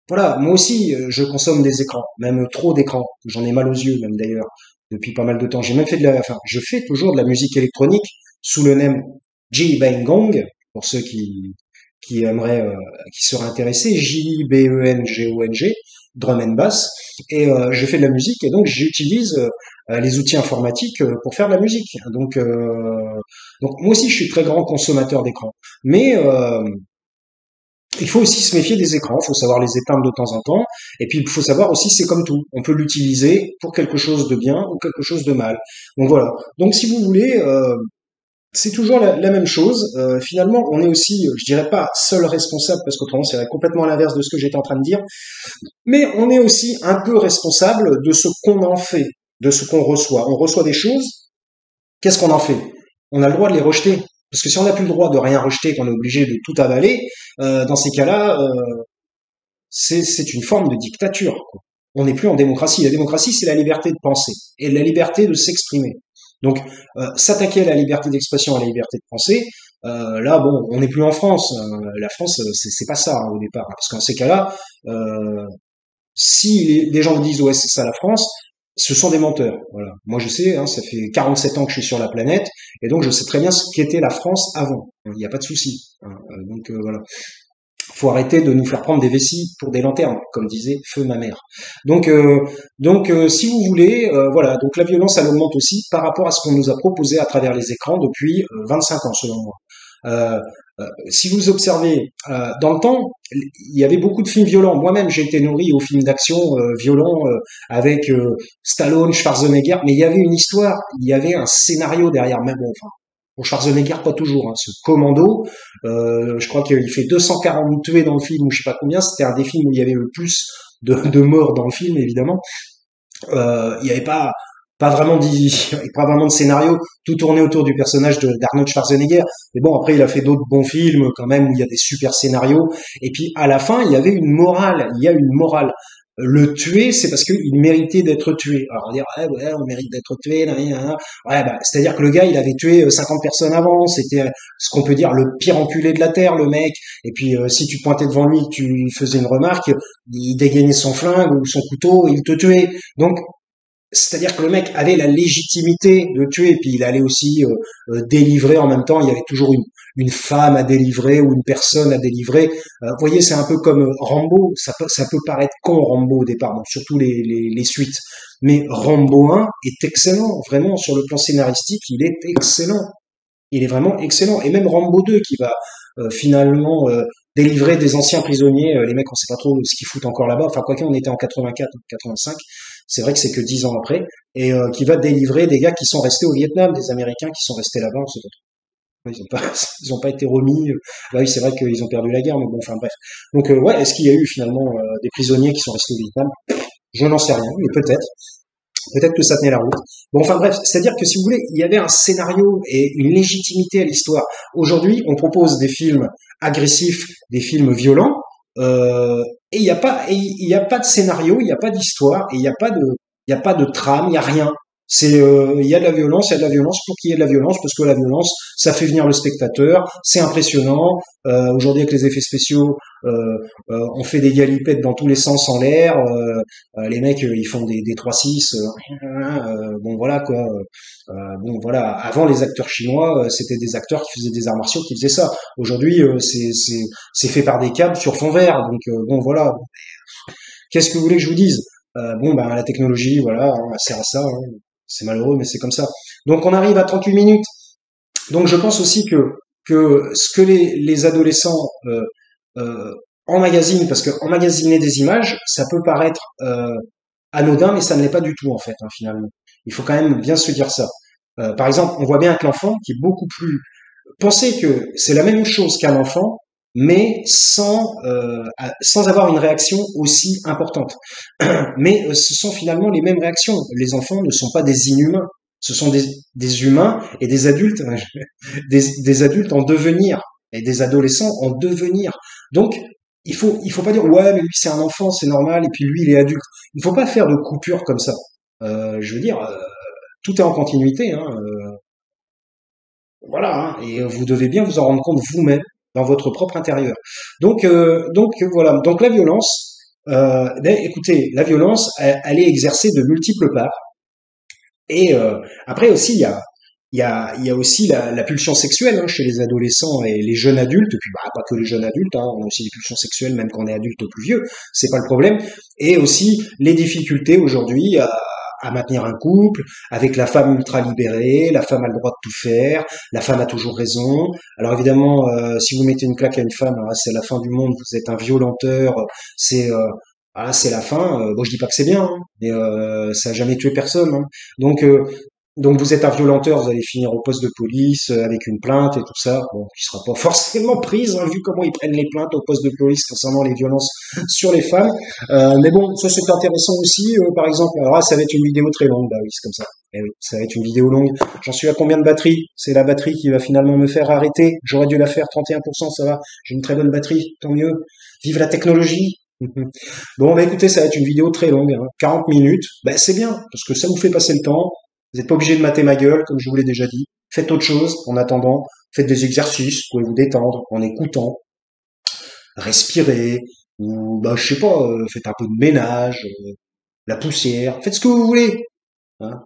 voilà, moi aussi je consomme des écrans, même trop d'écrans, j'en ai mal aux yeux même d'ailleurs depuis pas mal de temps. J'ai même fait enfin, je fais toujours de la musique électronique sous le nom J Bang Gong pour ceux qui aimerait, qui serait intéressé, Jibengong, drum and bass, et je fais de la musique et donc j'utilise les outils informatiques pour faire de la musique. Donc moi aussi je suis très grand consommateur d'écran, mais il faut aussi se méfier des écrans, il faut savoir les éteindre de temps en temps, et puis il faut savoir aussi, c'est comme tout, on peut l'utiliser pour quelque chose de bien ou quelque chose de mal. Donc voilà. Donc si vous voulez, c'est toujours la même chose. Finalement, on est aussi, je dirais pas seul responsable, parce qu'autrement c'est complètement à l'inverse de ce que j'étais en train de dire, mais on est aussi un peu responsable de ce qu'on en fait, de ce qu'on reçoit. On reçoit des choses, qu'est-ce qu'on en fait? On a le droit de les rejeter. Parce que si on n'a plus le droit de rien rejeter, qu'on est obligé de tout avaler, dans ces cas-là, c'est une forme de dictature, quoi. On n'est plus en démocratie. La démocratie, c'est la liberté de penser et la liberté de s'exprimer. Donc, s'attaquer à la liberté d'expression, à la liberté de penser, là, bon, on n'est plus en France. La France, c'est pas ça, hein, au départ, hein. Parce qu'en ces cas-là, si les gens vous disent ouais c'est ça la France, ce sont des menteurs. Voilà. Moi je sais, hein, ça fait 47 ans que je suis sur la planète, et donc je sais très bien ce qu'était la France avant. Il n'y a pas de souci, hein. Voilà. Faut arrêter de nous faire prendre des vessies pour des lanternes, comme disait feu ma mère. Si vous voulez, voilà. Donc la violence elle augmente aussi par rapport à ce qu'on nous a proposé à travers les écrans depuis 25 ans selon moi. Euh, Si vous observez, dans le temps, il y avait beaucoup de films violents. Moi-même, j'ai été nourri aux films d'action violents avec Stallone, Schwarzenegger, mais il y avait une histoire, il y avait un scénario derrière. Même bon, enfin, pour Schwarzenegger, pas toujours. Hein. Ce Commando, je crois qu'il fait 240 tués dans le film, ou je sais pas combien. C'était un des films où il y avait le plus de morts dans le film, évidemment. Il n'y avait pas vraiment pas vraiment de scénario, tout tournait autour du personnage d'Arnold Schwarzenegger. Mais bon, après, il a fait d'autres bons films quand même où il y a des super scénarios. Et puis à la fin, il y avait une morale. Il y a une morale. Le tuer, c'est parce qu'il méritait d'être tué. Alors on va dire ouais, on mérite d'être tué. Nan, nan, nan. Ouais, bah, c'est-à-dire que le gars, il avait tué 50 personnes avant. C'était ce qu'on peut dire le pire enculé de la terre, le mec. Et puis si tu te pointais devant lui, que tu lui faisais une remarque, il dégainait son flingue ou son couteau, et il te tuait. Donc c'est-à-dire que le mec avait la légitimité de tuer, et puis il allait aussi délivrer en même temps. Il y avait toujours une femme à délivrer ou une personne à délivrer. Vous voyez, c'est un peu comme Rambo. Ça peut paraître con Rambo au départ, bon, surtout les suites. Mais Rambo 1 est excellent, vraiment sur le plan scénaristique, il est excellent. Il est vraiment excellent. Et même Rambo 2 qui va finalement délivrer des anciens prisonniers. Les mecs, on sait pas trop ce qu'ils foutent encore là-bas. Enfin, quoique on était en 84 ou 85. C'est vrai que c'est que 10 ans après. Et qui va délivrer des gars qui sont restés au Vietnam, des Américains qui sont restés là-bas. On sait pas trop. Ils ont pas, ils ont pas été remis. Bah oui, c'est vrai qu'ils ont perdu la guerre, mais bon, enfin bref. Donc ouais, est-ce qu'il y a eu finalement des prisonniers qui sont restés au Vietnam? Je n'en sais rien, mais peut-être. Peut-être que ça tenait la route. Bon, enfin bref, c'est-à-dire que si vous voulez, il y avait un scénario et une légitimité à l'histoire. Aujourd'hui, on propose des films agressifs, des films violents, et il y a pas de scénario, il n'y a pas d'histoire, et il y a pas de trame, il y a rien. Il y a de la violence, il y a de la violence pour qu'il y ait de la violence, parce que la violence, ça fait venir le spectateur, c'est impressionnant. Aujourd'hui, avec les effets spéciaux, on fait des galipettes dans tous les sens en l'air. Les mecs, ils font des 3-6. Bon voilà quoi. Bon voilà. Avant, les acteurs chinois, c'était des acteurs qui faisaient des arts martiaux qui faisaient ça. Aujourd'hui, c'est fait par des câbles sur fond vert. Donc bon voilà. Qu'est-ce que vous voulez que je vous dise? Bon ben la technologie, voilà, hein, elle sert à ça. Hein. C'est malheureux, mais c'est comme ça. Donc on arrive à 38 minutes. Donc je pense aussi que ce que les adolescents emmagasinent, parce que emmagasiner des images, ça peut paraître anodin, mais ça ne l'est pas du tout en fait, hein, finalement. Il faut quand même bien se dire ça. Par exemple, on voit bien que l'enfant, qui est beaucoup plus... Pensez que c'est la même chose qu'un enfant, mais sans avoir une réaction aussi importante. Mais ce sont finalement les mêmes réactions. Les enfants ne sont pas des inhumains. Ce sont des humains et des adultes, des adultes en devenir et des adolescents en devenir. Donc, il faut pas dire ouais, mais lui c'est un enfant, c'est normal, et puis lui il est adulte. Il faut pas faire de coupure comme ça. Je veux dire, tout est en continuité, hein, voilà, hein, et vous devez bien vous en rendre compte vous-même dans votre propre intérieur. Donc voilà. Donc la violence, écoutez, la violence, elle est exercée de multiples parts. Et après aussi, il y a aussi la pulsion sexuelle hein, chez les adolescents et les jeunes adultes, et puis bah, pas que les jeunes adultes, hein, on a aussi des pulsions sexuelles même quand on est adulte ou plus vieux, c'est pas le problème, et aussi les difficultés aujourd'hui à maintenir un couple, avec la femme ultra libérée, la femme a le droit de tout faire, la femme a toujours raison. Alors évidemment, si vous mettez une claque à une femme, alors là, c'est la fin du monde, vous êtes un violenteur, c'est c'est la fin. Bon, je dis pas que c'est bien, hein, mais ça a jamais tué personne. Hein. Donc donc vous êtes un violenteur, vous allez finir au poste de police avec une plainte et tout ça, bon, qui sera pas forcément prise, hein, vu comment ils prennent les plaintes au poste de police concernant les violences sur les femmes. Mais bon, ça c'est intéressant aussi, par exemple, alors là, ça va être une vidéo très longue, bah oui, c'est comme ça. Eh oui, ça va être une vidéo longue. J'en suis à combien de batterie? C'est la batterie qui va finalement me faire arrêter. J'aurais dû la faire 31%, ça va. J'ai une très bonne batterie, tant mieux. Vive la technologie. Bon, bah écoutez, ça va être une vidéo très longue, hein, 40 minutes. Ben c'est bien, parce que ça vous fait passer le temps. Vous n'êtes pas obligé de mater ma gueule, comme je vous l'ai déjà dit. Faites autre chose en attendant. Faites des exercices, vous pouvez vous détendre en écoutant, respirez, ou bah je sais pas, faites un peu de ménage, la poussière, faites ce que vous voulez. Hein.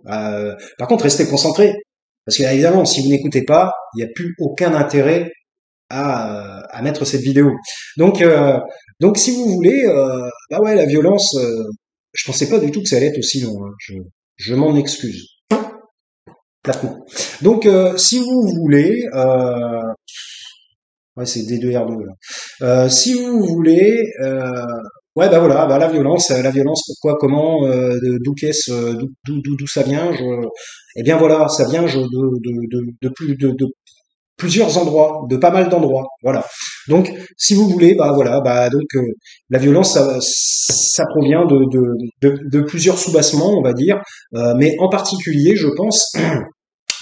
Par contre, restez concentré, parce que évidemment, si vous n'écoutez pas, il n'y a plus aucun intérêt à mettre cette vidéo. Donc, donc si vous voulez, bah ouais, la violence, je pensais pas du tout que ça allait être aussi long. Hein. Je m'en excuse. Platement. Donc, si vous voulez, ouais, c'est D2R2 là. Si vous voulez, ouais, bah voilà, bah la violence, pourquoi, comment, d'où qu'est-ce, d'où ça vient, eh bien voilà, ça vient de plusieurs endroits, de pas mal d'endroits, voilà. Donc, si vous voulez, bah voilà, bah donc la violence, ça provient de plusieurs soubassements, on va dire, mais en particulier, je pense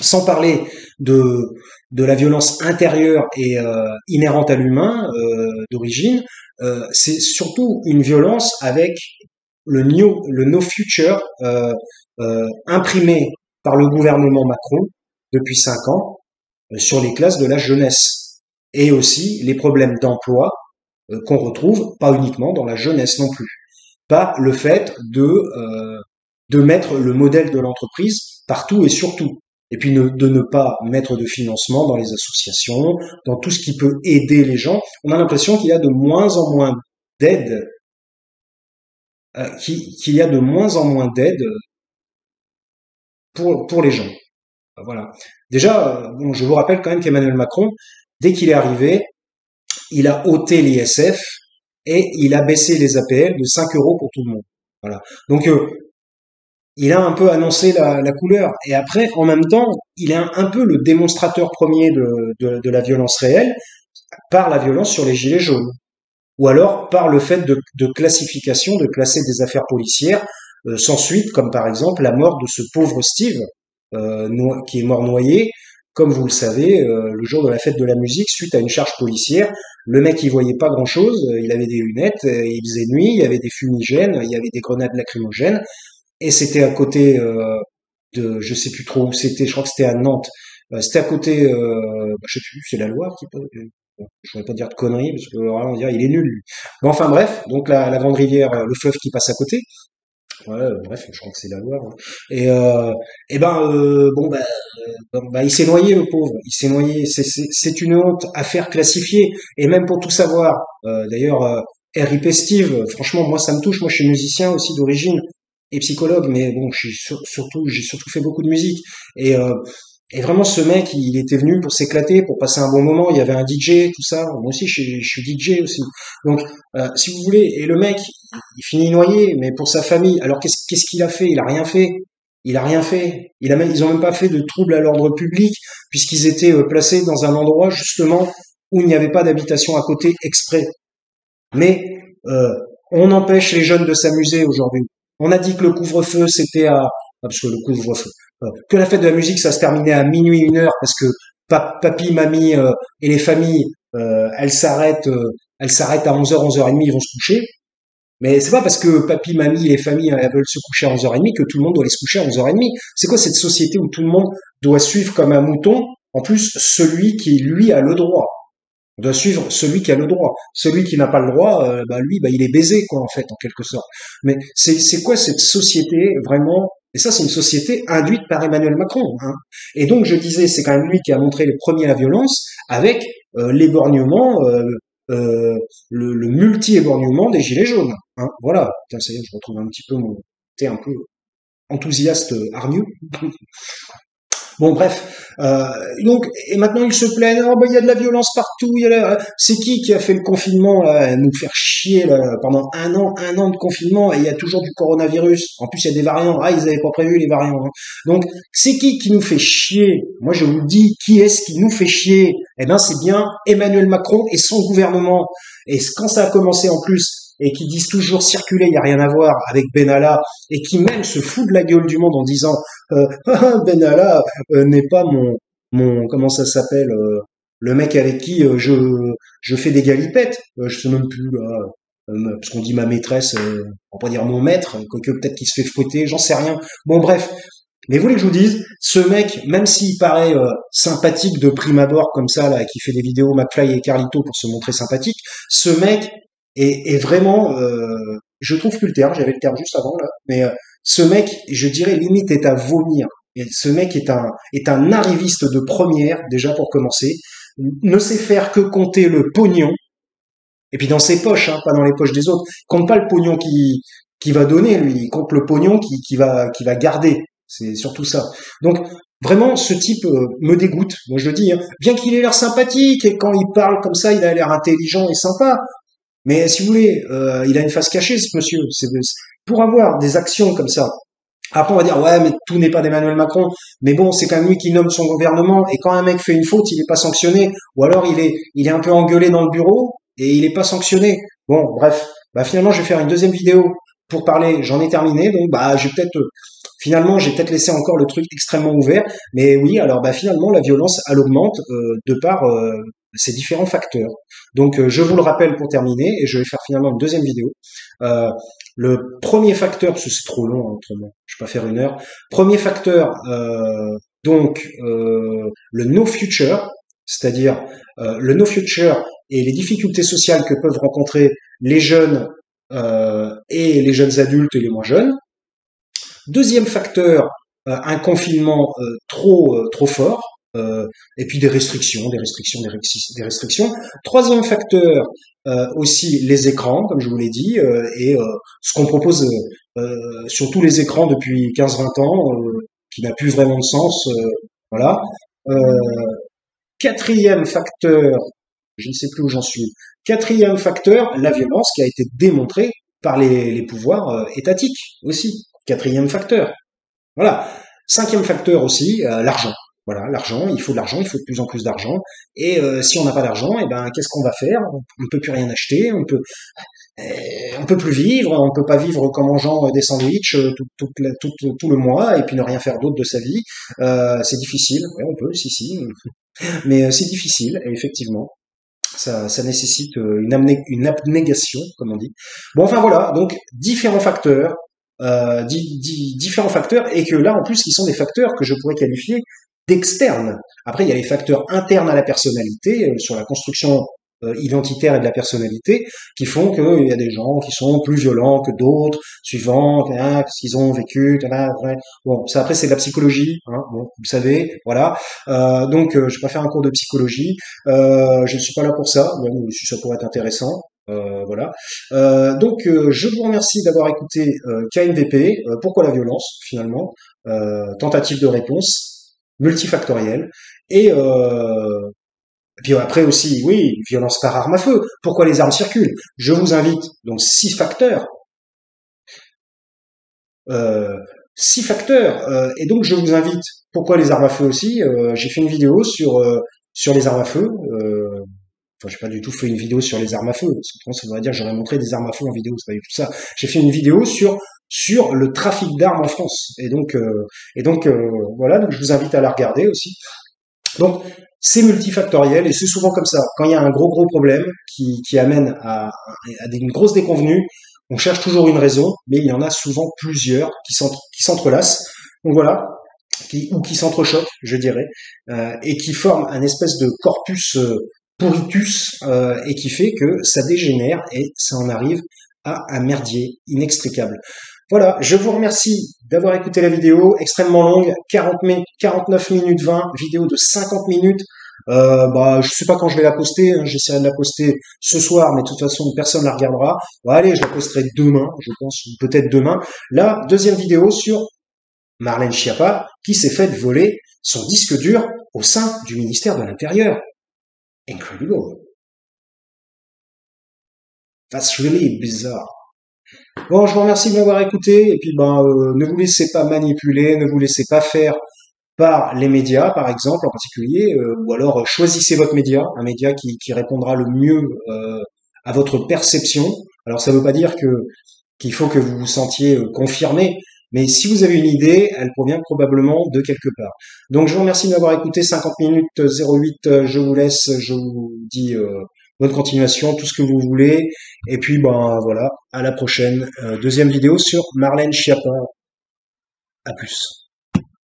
sans parler de, de la violence intérieure et inhérente à l'humain d'origine, c'est surtout une violence avec le no future imprimé par le gouvernement Macron depuis 5 ans sur les classes de la jeunesse et aussi les problèmes d'emploi qu'on retrouve pas uniquement dans la jeunesse non plus. Pas le fait de mettre le modèle de l'entreprise partout et surtout. Et puis de ne pas mettre de financement dans les associations, dans tout ce qui peut aider les gens. On a l'impression qu'il y a de moins en moins d'aide, qu'il y a de moins en moins d'aide pour les gens. Voilà. Déjà, bon, je vous rappelle quand même qu'Emmanuel Macron, dès qu'il est arrivé, il a ôté l'ISF et il a baissé les APL de 5 euros pour tout le monde. Voilà. Donc il a un peu annoncé la couleur. Et après, en même temps, il est un peu le démonstrateur premier de la violence réelle par la violence sur les gilets jaunes. Ou alors par le fait de classification, de classer des affaires policières sans suite, comme par exemple la mort de ce pauvre Steve, qui est mort noyé, comme vous le savez, le jour de la fête de la musique, suite à une charge policière. Le mec, il voyait pas grand-chose, il avait des lunettes, il faisait nuit, il y avait des fumigènes, il y avait des grenades lacrymogènes, et c'était à côté de, je sais plus trop où c'était, je crois que c'était à Nantes. C'était à côté, je sais plus, c'est la Loire qui peut. Bon, je voudrais pas dire de conneries parce que vraiment on dirait il est nul. Lui. Mais enfin bref, donc la grande rivière, le fleuve qui passe à côté. Ouais, bref, je crois que c'est la Loire. Hein. Et ben bon bah il s'est noyé le pauvre, il s'est noyé. C'est une honte à faire classifier et même pour tout savoir. D'ailleurs, R.I.P. Steve, franchement moi ça me touche. Moi je suis musicien aussi d'origine et psychologue, mais bon j'ai surtout fait beaucoup de musique et et vraiment, ce mec, il était venu pour s'éclater, pour passer un bon moment. Il y avait un DJ, tout ça. Moi aussi, je suis DJ aussi. Donc, si vous voulez, et le mec, il finit noyé, mais pour sa famille. Alors, qu'est-ce qu'il a fait? Il a rien fait. Il a rien fait. Ils ont même pas fait de trouble à l'ordre public, puisqu'ils étaient placés dans un endroit justement où il n'y avait pas d'habitation à côté exprès. Mais on empêche les jeunes de s'amuser aujourd'hui. On a dit que le couvre-feu, c'était parce que le couvre-feu, que la fête de la musique, ça se terminait à minuit, 1 heure, parce que papy, mamie et les familles, elles s'arrêtent à 11h, 11h30, ils vont se coucher. Mais c'est pas parce que papy, mamie et les familles elles veulent se coucher à 11h30 que tout le monde doit aller se coucher à 11h30. C'est quoi cette société où tout le monde doit suivre comme un mouton, en plus celui qui, lui, a le droit? On doit suivre celui qui a le droit. Celui qui n'a pas le droit, lui, il est baisé, quoi, en fait, en quelque sorte. Mais c'est quoi cette société vraiment Et ça, c'est une société induite par Emmanuel Macron. Hein. Et donc, je disais, c'est quand même lui qui a montré le premier la violence avec l'éborgnement, le multi-éborgnement des gilets jaunes. Hein. Voilà. Putain, ça y est, je retrouve un petit peu mon côté un peu enthousiaste, hargneux. Bon, bref. Donc, et maintenant ils se plaignent. Oh, bah, il y a de la violence partout. C'est qui a fait le confinement là, à nous faire chier là, pendant un an de confinement, et il y a toujours du coronavirus. En plus, il y a des variants. Ah, ils avaient pas prévu les variants. Hein. Donc, c'est qui nous fait chier? Moi, je vous dis, qui est-ce qui nous fait chier? Eh ben, c'est bien Emmanuel Macron et son gouvernement. Et quand ça a commencé en plus, et qui disent toujours circuler, il n'y a rien à voir avec Benalla, et qui même se fout de la gueule du monde en disant Benalla n'est pas mon comment ça s'appelle le mec avec qui je fais des galipettes. Je sais même plus là, parce qu'on dit ma maîtresse, on va pas dire mon maître, quoique peut-être qu'il se fait fouetter, j'en sais rien. Bon bref. Mais vous voulez que je vous dise, ce mec, même s'il paraît sympathique de prime abord comme ça, là, qui fait des vidéos McFly et Carlito pour se montrer sympathique, ce mec est vraiment, je trouve plus le terme, j'avais le terme juste avant là, mais ce mec, je dirais limite est à vomir. Et ce mec est un arriviste de première déjà pour commencer, ne sait faire que compter le pognon, et puis dans ses poches, hein, pas dans les poches des autres. Il compte pas le pognon qui va donner, lui, il compte le pognon qui va garder. C'est surtout ça. Donc vraiment, ce type me dégoûte. Moi je le dis, hein. Bien qu'il ait l'air sympathique et quand il parle comme ça, il a l'air intelligent et sympa. Mais si vous voulez, il a une face cachée, ce monsieur. Pour avoir des actions comme ça. Après, on va dire, ouais, mais tout n'est pas d'Emmanuel Macron. Mais bon, c'est quand même lui qui nomme son gouvernement. Et quand un mec fait une faute, il n'est pas sanctionné. Ou alors, il est un peu engueulé dans le bureau et il n'est pas sanctionné. Bon, bref. Bah, finalement, je vais faire une deuxième vidéo pour parler. J'en ai terminé. Donc, bah, finalement, j'ai peut-être laissé encore le truc extrêmement ouvert. Mais oui, alors, bah, finalement, la violence, elle augmente de par ces différents facteurs. Donc, je vous le rappelle pour terminer, et je vais faire finalement une deuxième vidéo. Le premier facteur, parce que c'est trop long hein, autrement, je vais pas faire une heure. Premier facteur, le no future, c'est-à-dire le no future et les difficultés sociales que peuvent rencontrer les jeunes et les jeunes adultes et les moins jeunes. Deuxième facteur, un confinement trop fort. Et puis des restrictions. Troisième facteur, aussi les écrans, comme je vous l'ai dit, et ce qu'on propose sur tous les écrans depuis 15-20 ans, qui n'a plus vraiment de sens. Voilà. Euh, Quatrième facteur, je ne sais plus où j'en suis. Quatrième facteur, la violence qui a été démontrée par les pouvoirs étatiques aussi. Quatrième facteur. Voilà. Cinquième facteur aussi, l'argent. Voilà, l'argent, il faut de l'argent, il faut de plus en plus d'argent. Et si on n'a pas d'argent, eh ben qu'est-ce qu'on va faire? On ne peut plus rien acheter, on peut plus vivre, on peut pas vivre qu'en mangeant des sandwichs tout le mois et puis ne rien faire d'autre de sa vie. C'est difficile. Ouais, on peut, si, mais c'est difficile, effectivement. Ça nécessite une abnégation, comme on dit. Bon, enfin voilà, donc différents facteurs, différents facteurs, et que là, en plus, qui sont des facteurs que je pourrais qualifier d'externes. Après, il y a les facteurs internes à la personnalité, sur la construction identitaire et de la personnalité, qui font qu'il y a des gens qui sont plus violents que d'autres, suivant ce qu'ils ont vécu. Ouais. Bon, ça après c'est de la psychologie, hein, bon, vous savez, voilà. Donc, je vais pas faire un cours de psychologie. Je ne suis pas là pour ça, même si ça pourrait être intéressant. Voilà. Donc, je vous remercie d'avoir écouté KMVP. Pourquoi la violence, finalement? Tentative de réponse multifactorielle. Et puis après aussi, oui, violence par arme à feu. Pourquoi les armes circulent? Je vous invite, donc euh, six facteurs, et donc je vous invite. Pourquoi les armes à feu aussi? J'ai fait une vidéo sur les armes à feu. Enfin, j'ai pas du tout fait une vidéo sur les armes à feu. Parce que ça voudrait dire que j'aurais montré des armes à feu en vidéo. C'est pas du tout ça. J'ai fait une vidéo sur le trafic d'armes en France. Voilà. Donc je vous invite à la regarder aussi. Donc, c'est multifactoriel et c'est souvent comme ça. Quand il y a un gros problème qui amène à une grosse déconvenue, on cherche toujours une raison, mais il y en a souvent plusieurs qui s'entrelacent. Donc voilà, ou qui s'entrechoquent, je dirais, et qui forment un espèce de corpus pourritus et qui fait que ça dégénère et ça en arrive à un merdier inextricable. Voilà, je vous remercie d'avoir écouté la vidéo, extrêmement longue, 49 minutes 20, vidéo de 50 minutes. Je sais pas quand je vais la poster, hein, j'essaierai de la poster ce soir, mais de toute façon personne la regardera. Bon, allez, je la posterai demain, je pense, ou peut-être demain. La deuxième vidéo sur Marlène Schiappa, qui s'est fait voler son disque dur au sein du ministère de l'Intérieur. Incredible. That's really bizarre. Bon, je vous remercie de m'avoir écouté, et puis ne vous laissez pas manipuler, ne vous laissez pas faire par les médias, par exemple, en particulier, ou alors choisissez votre média, un média qui répondra le mieux à votre perception. Alors ça ne veut pas dire qu'il faut que vous vous sentiez confirmé, mais si vous avez une idée, elle provient probablement de quelque part. Donc je vous remercie de m'avoir écouté, 50 minutes 08, je vous laisse, je vous dis bonne continuation, tout ce que vous voulez, et puis voilà, à la prochaine, deuxième vidéo sur Marlène Schiappa. À plus.